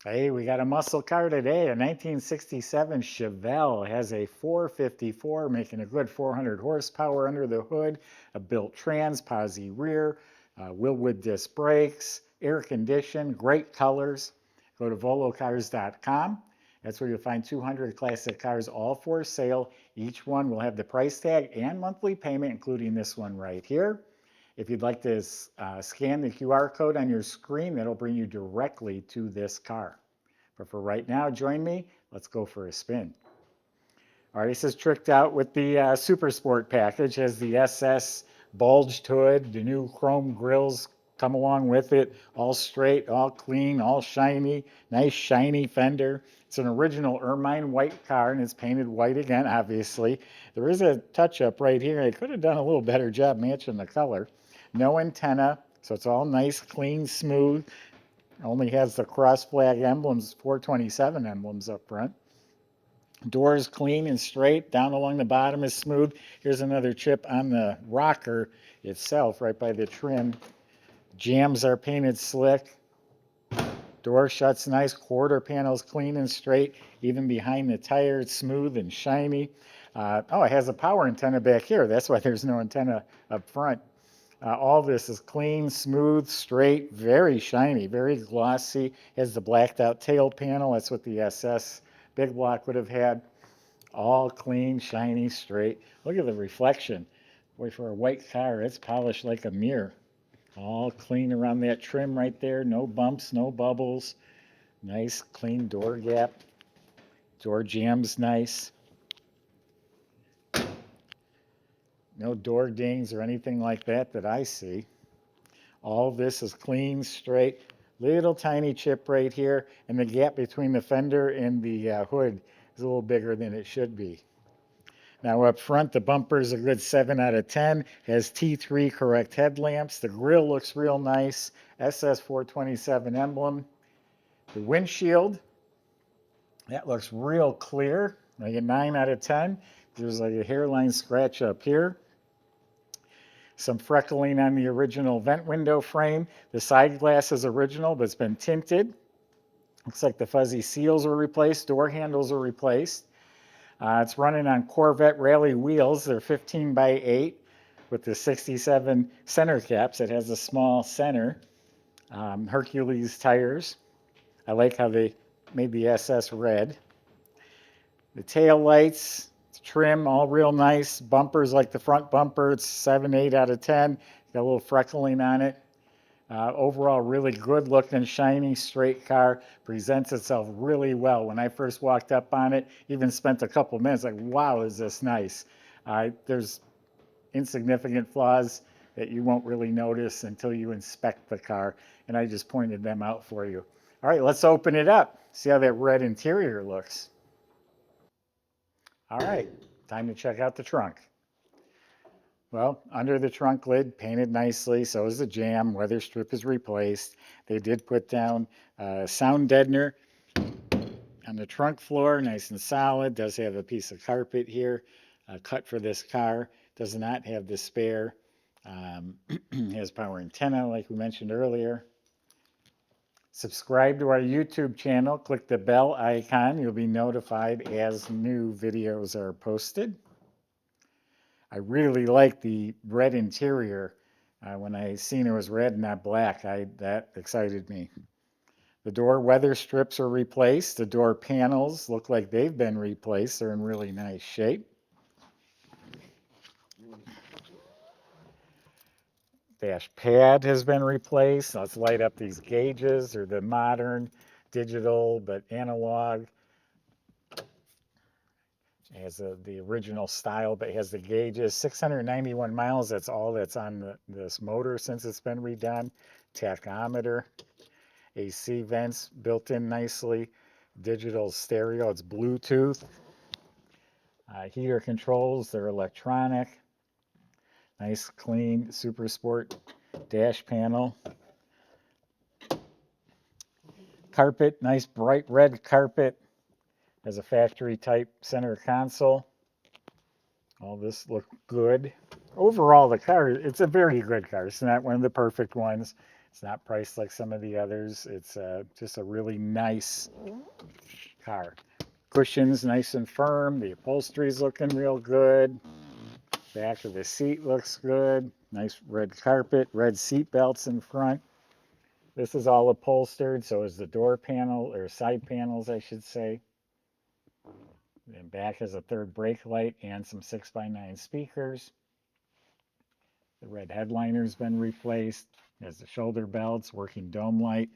Hey, we got a muscle car today. A 1967 Chevelle has a 454, making a good 400 horsepower under the hood, a built trans, posi rear, Willwood disc brakes, air conditioned, great colors. Go to volocars.com. That's where you'll find 200 classic cars, all for sale. Each one will have the price tag and monthly payment, including this one right here. If you'd like to scan the QR code on your screen, that'll bring you directly to this car. But for right now, join me. Let's go for a spin. All right, this is tricked out with the Super Sport package. Has the SS bulged hood, the new chrome grills come along with it, all straight, all clean, all shiny, nice shiny fender. It's an original Ermine White car, and it's painted white again, obviously. There is a touch-up right here. I could have done a little better job matching the color. No antenna, so it's all nice, clean, smooth. Only has the cross flag emblems, 427 emblems up front. Doors clean and straight. Down along the bottom is smooth. Here's another chip on the rocker itself, right by the trim. Jambs are painted slick. Door shuts nice. Quarter panels clean and straight. Even behind the tire, it's smooth and shiny. Oh, it has a power antenna back here. That's why there's no antenna up front. All this is clean, smooth, straight, very shiny, very glossy. Has the blacked out tail panel. That's what the SS big block would have had. All clean, shiny, straight. Look at the reflection. Boy, for a white car, it's polished like a mirror. All clean around that trim right there. No bumps, no bubbles. Nice, clean door gap. Door jamb's nice. No door dings or anything like that that I see. All this is clean, straight, little tiny chip right here, and the gap between the fender and the hood is a little bigger than it should be. Now up front, the bumper is a good 7 out of 10, has T3 correct headlamps. The grille looks real nice, SS427 emblem. The windshield, that looks real clear, like a 9 out of 10. There's like a hairline scratch up here. Some freckling on the original vent window frame. The side glass is original, but it's been tinted. Looks like the fuzzy seals were replaced, door handles were replaced. It's running on Corvette rally wheels. They're 15 by 8 with the 67 center caps. It has a small center. Hercules tires. I like how they made the SS red. The tail lights, trim, all real nice. Bumpers like the front bumper, it's 7, 8 out of 10. Got a little freckling on it. Overall, really good looking, shiny, straight car. Presents itself really well. When I first walked up on it, even spent a couple minutes like, wow, is this nice? There's insignificant flaws that you won't really notice until you inspect the car, and I just pointed them out for you. All right, let's open it up. See how that red interior looks. All right, time to check out the trunk. Well, under the trunk lid, painted nicely, so is the jamb. Weather strip is replaced. They did put down a sound deadener on the trunk floor, nice and solid. Does have a piece of carpet here, cut for this car. Does not have the spare. Has power antenna, like we mentioned earlier. Subscribe to our YouTube channel. Click the bell icon. You'll be notified as new videos are posted. I really like the red interior. When I seen it was red, not black, that excited me. The door weather strips are replaced. The door panels look like they've been replaced. They're in really nice shape. Dash pad has been replaced. Let's light up these gauges. They're the modern digital but analog. It has the original style, but it has the gauges. 691 miles, that's all that's on this motor since it's been redone. Tachometer, AC vents built in nicely. Digital stereo, it's Bluetooth. Heater controls, they're electronic. Nice, clean, super sport dash panel. Carpet, nice bright red carpet. Has a factory type center console. All this looked good. Overall, the car, it's a very good car. It's not one of the perfect ones, It's not priced like some of the others. It's just a really nice car. Cushions nice and firm. The upholstery's looking real good. Back of the seat looks good. Nice red carpet, red seat belts in front. This is all upholstered, so is the door panel, or side panels, I should say. And back has a third brake light and some 6x9 speakers. The red headliner's been replaced. There's the shoulder belts, working dome light.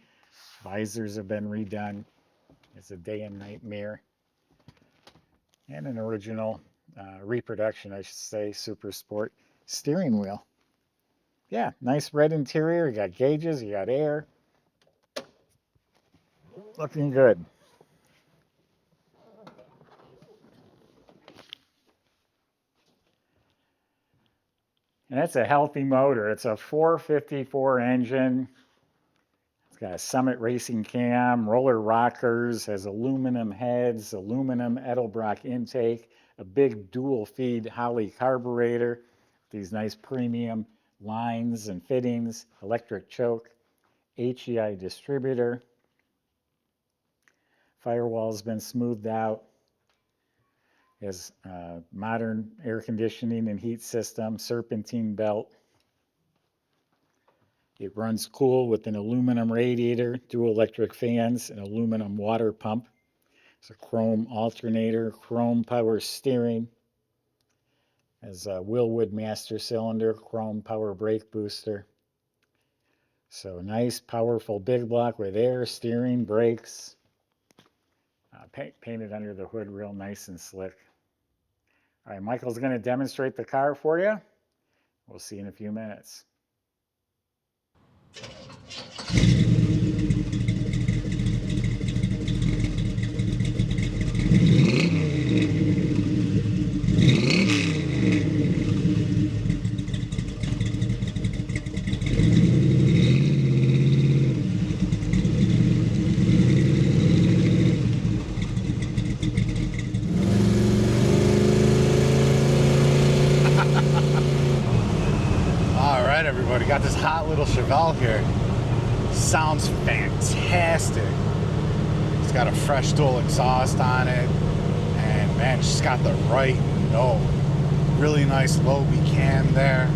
Visors have been redone. It's a day and night mirror. And an original reproduction, I should say, Super Sport steering wheel. Yeah, nice red interior. You got gauges, you got air. Looking good. And it's a healthy motor. It's a 454 engine. It's got a Summit Racing cam, roller rockers, has aluminum heads, aluminum Edelbrock intake, a big dual feed Holley carburetor, these nice premium lines and fittings, electric choke, HEI distributor. Firewall's been smoothed out. Has modern air conditioning and heat system, serpentine belt. It runs cool with an aluminum radiator, dual electric fans, an aluminum water pump. It's a chrome alternator, chrome power steering. Has a Willwood master cylinder, chrome power brake booster. So nice, powerful big block with air, steering, brakes. Painted under the hood real nice and slick. All right, Michael's going to demonstrate the car for you. We'll see you in a few minutes. Everybody got this hot little Chevelle here. Sounds fantastic. It's got a fresh dual exhaust on it, and man, she's got the right note. Really nice low B cam there.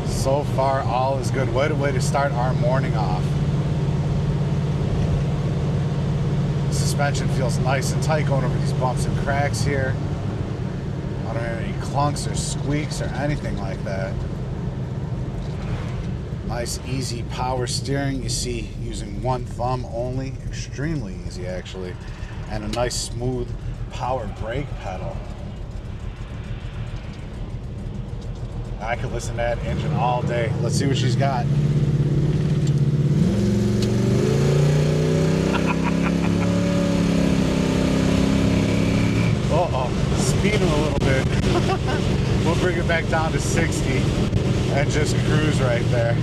So far, all is good. What a way to start our morning off. Suspension feels nice and tight going over these bumps and cracks here. I don't have any clunks or squeaks or anything like that. Nice easy power steering, you see, using one thumb only. Extremely easy actually. And a nice smooth power brake pedal. I could listen to that engine all day. Let's see what she's got. Speeding a little bit. We'll bring it back down to 60 and just cruise right there.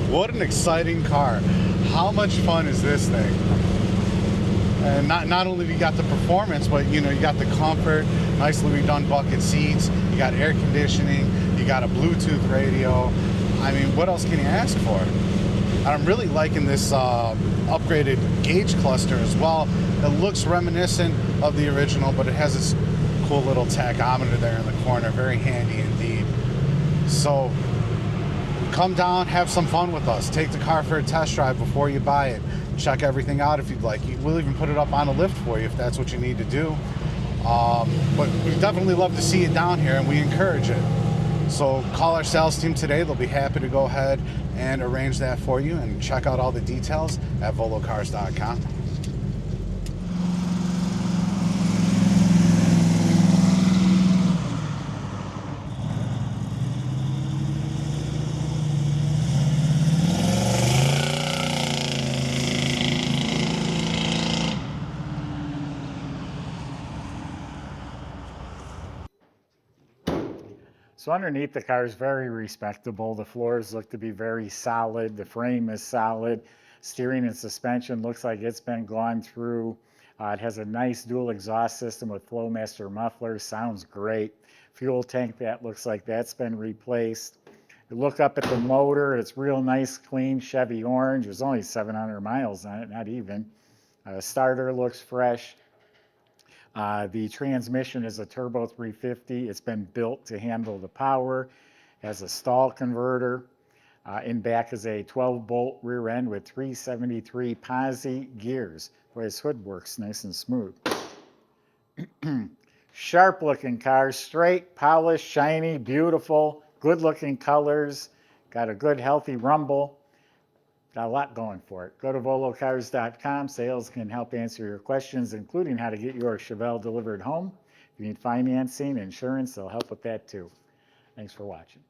What an exciting car. How much fun is this thing? And not only do you got the performance, but you know, you got the comfort, nicely done bucket seats, you got air conditioning, you got a Bluetooth radio. I mean, what else can you ask for? And I'm really liking this upgraded gauge cluster as well. It looks reminiscent of the original, but it has this cool little tachometer there in the corner. Very handy indeed. So come down, have some fun with us. Take the car for a test drive before you buy it. Check everything out if you'd like. We'll even put it up on a lift for you if that's what you need to do. But we definitely love to see you down here, and we encourage it. So call our sales team today. They'll be happy to go ahead and arrange that for you, and check out all the details at volocars.com. So underneath, the car is very respectable. The floors look to be very solid. The frame is solid. Steering and suspension looks like it's been gone through. It has a nice dual exhaust system with Flowmaster mufflers. Sounds great. fuel tank, that looks like that's been replaced. You look up at the motor, it's real nice, clean Chevy orange. There's only 700 miles on it, not even. Starter looks fresh. The transmission is a turbo 350. It's been built to handle the power. Has a stall converter. In back is a 12-bolt rear end with 373 posi gears. Boy, this hood works nice and smooth. Sharp looking car, straight, polished, shiny, beautiful, good looking colors. Got a good healthy rumble. Got a lot going for it. Go to volocars.com. Sales can help answer your questions, including how to get your Chevelle delivered home. If you need financing, insurance, they'll help with that too. Thanks for watching.